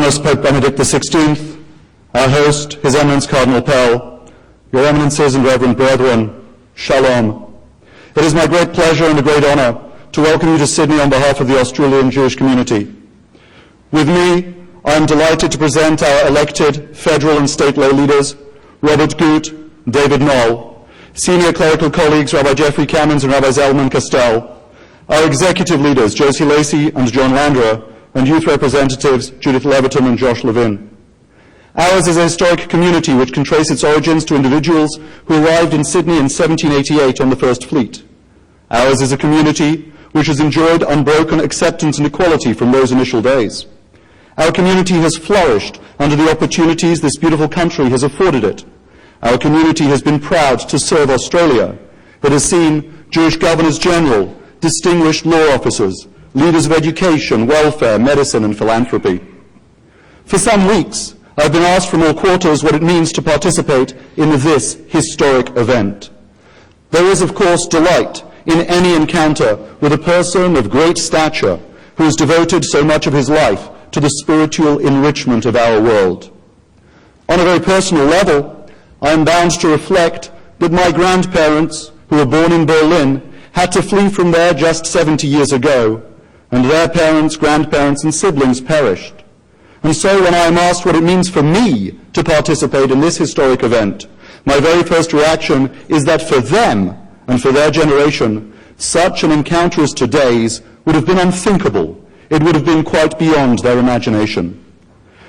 Holiness Pope Benedict XVI, our host, His Eminence Cardinal Pell, Your Eminences and Reverend Brethren, Shalom. It is my great pleasure and a great honor to welcome you to Sydney on behalf of the Australian Jewish community. With me, I am delighted to present our elected federal and state lay leaders, Robert Gut, David Knoll, senior clerical colleagues Rabbi Jeffrey Cammons and Rabbi Zalman Castell, our executive leaders, Josie Lacey and John Landra, and youth representatives Judith Leviton and Josh Levin. Ours is a historic community which can trace its origins to individuals who arrived in Sydney in 1788 on the First Fleet. Ours is a community which has enjoyed unbroken acceptance and equality from those initial days. Our community has flourished under the opportunities this beautiful country has afforded it. Our community has been proud to serve Australia. It has seen Jewish governors general, distinguished law officers, leaders of education, welfare, medicine, and philanthropy. For some weeks, I've been asked from all quarters what it means to participate in this historic event. There is, of course, delight in any encounter with a person of great stature who has devoted so much of his life to the spiritual enrichment of our world. On a very personal level, I am bound to reflect that my grandparents, who were born in Berlin, had to flee from there just 70 years ago, and their parents, grandparents, and siblings perished. And so when I am asked what it means for me to participate in this historic event, my very first reaction is that for them and for their generation, such an encounter as today's would have been unthinkable. It would have been quite beyond their imagination.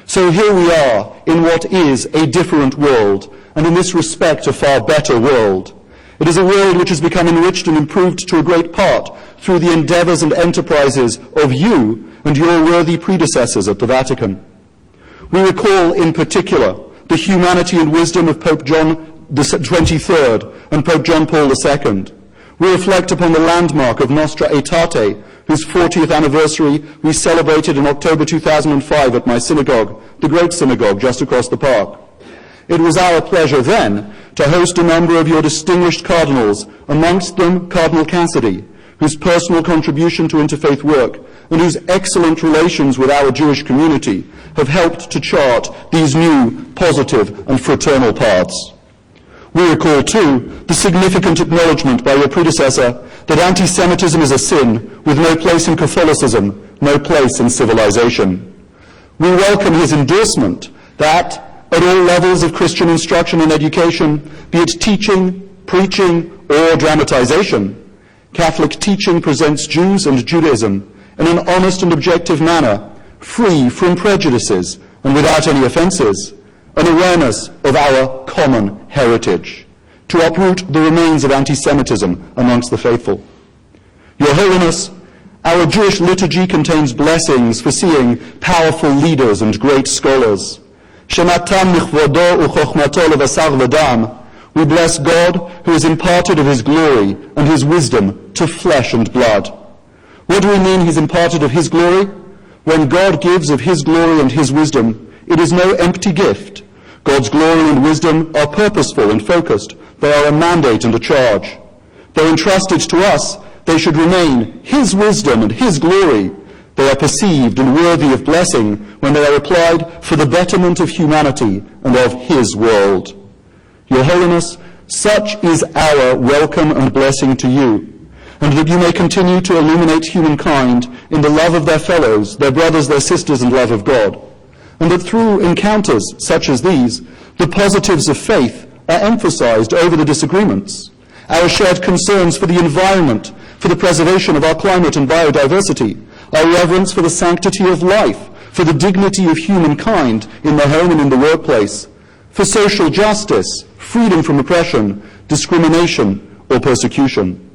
So here we are in what is a different world, and in this respect a far better world. It is a world which has become enriched and improved to a great part through the endeavors and enterprises of you and your worthy predecessors at the Vatican. We recall in particular the humanity and wisdom of Pope John XXIII and Pope John Paul II. We reflect upon the landmark of Nostra Aetate, whose 40th anniversary we celebrated in October 2005 at my synagogue, the Great Synagogue just across the park. It was our pleasure then to host a number of your distinguished cardinals, amongst them Cardinal Cassidy, whose personal contribution to interfaith work and whose excellent relations with our Jewish community have helped to chart these new, positive and fraternal paths. We recall, too, the significant acknowledgement by your predecessor that anti-Semitism is a sin with no place in Catholicism, no place in civilization. We welcome his endorsement that at all levels of Christian instruction and education, be it teaching, preaching, or dramatization, Catholic teaching presents Jews and Judaism in an honest and objective manner, free from prejudices and without any offenses, an awareness of our common heritage, to uproot the remains of anti-Semitism amongst the faithful. Your Holiness, our Jewish liturgy contains blessings for seeing powerful leaders and great scholars. We bless God who has imparted of his glory and his wisdom to flesh and blood. What do we mean he's imparted of his glory? When God gives of his glory and his wisdom, it is no empty gift. God's glory and wisdom are purposeful and focused. They are a mandate and a charge. Though entrusted to us, they should remain his wisdom and his glory. They are perceived and worthy of blessing when they are applied for the betterment of humanity and of his world. Your Holiness, such is our welcome and blessing to you, and that you may continue to illuminate humankind in the love of their fellows, their brothers, their sisters, and love of God, and that through encounters such as these, the positives of faith are emphasized over the disagreements. Our shared concerns for the environment, for the preservation of our climate and biodiversity, our reverence for the sanctity of life, for the dignity of humankind in the home and in the workplace, for social justice, freedom from oppression, discrimination, or persecution.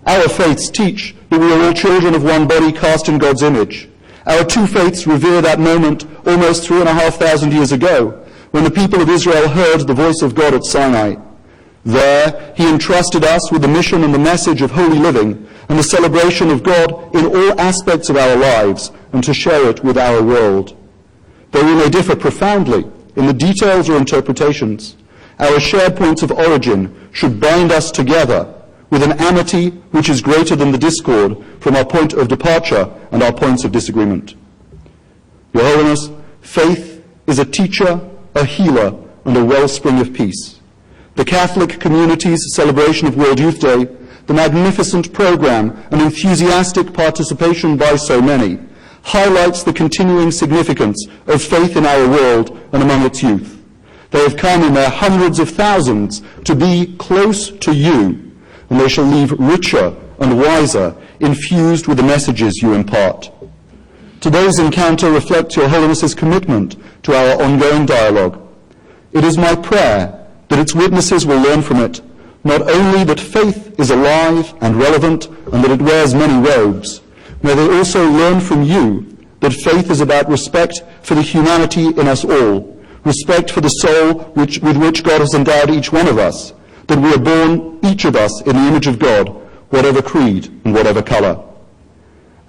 Our faiths teach that we are all children of one body cast in God's image. Our two faiths revere that moment almost 3,500 years ago, when the people of Israel heard the voice of God at Sinai. There, he entrusted us with the mission and the message of holy living and the celebration of God in all aspects of our lives and to share it with our world. Though we may differ profoundly in the details or interpretations, our shared points of origin should bind us together with an amity which is greater than the discord from our point of departure and our points of disagreement. Your Holiness, Faith is a teacher, a healer, and a wellspring of peace. The Catholic community's celebration of World Youth Day, the magnificent program and enthusiastic participation by so many, highlights the continuing significance of faith in our world and among its youth. They have come in their hundreds of thousands to be close to you, and they shall leave richer and wiser, infused with the messages you impart. Today's encounter reflects Your Holiness's commitment to our ongoing dialogue. It is my prayer that its witnesses will learn from it not only that faith is alive and relevant and that it wears many robes, may they also learn from you that faith is about respect for the humanity in us all, respect for the soul with which God has endowed each one of us, that we are born, each of us, in the image of God, whatever creed and whatever color.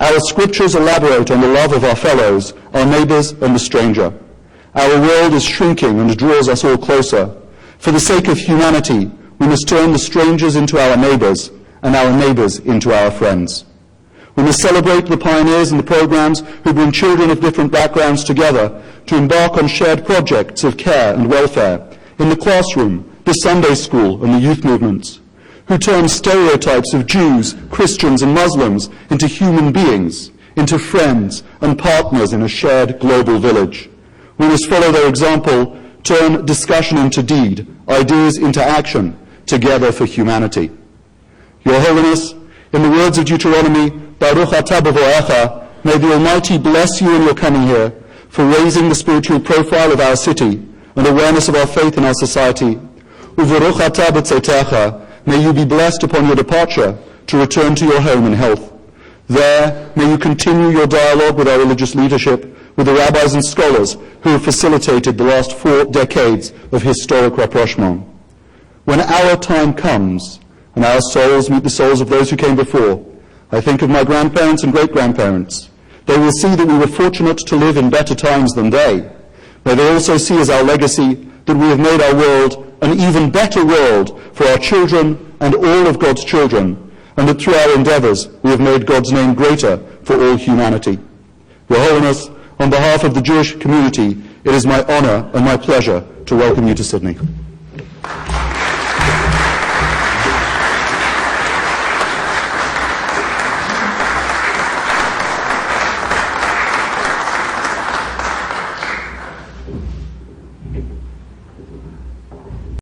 Our scriptures elaborate on the love of our fellows, our neighbors, and the stranger. Our world is shrinking and draws us all closer. For the sake of humanity, we must turn the strangers into our neighbors and our neighbors into our friends. We must celebrate the pioneers and the programs who bring children of different backgrounds together to embark on shared projects of care and welfare in the classroom, the Sunday school, and the youth movements, who turn stereotypes of Jews, Christians, and Muslims into human beings, into friends and partners in a shared global village. We must follow their example, turn discussion into deed, ideas into action, together for humanity. Your Holiness, in the words of Deuteronomy, Baruch atah b'vo'echa, may the Almighty bless you in your coming here, for raising the spiritual profile of our city and awareness of our faith in our society. U'baruch atah b'tzetecha, may you be blessed upon your departure to return to your home in health. There, may you continue your dialogue with our religious leadership, with the rabbis and scholars who have facilitated the last 4 decades of historic rapprochement. When our time comes, and our souls meet the souls of those who came before, I think of my grandparents and great-grandparents. They will see that we were fortunate to live in better times than they. May they also see as our legacy that we have made our world an even better world for our children and all of God's children, and that through our endeavors we have made God's name greater for all humanity. Your Holiness, on behalf of the Jewish community, it is my honor and my pleasure to welcome you to Sydney.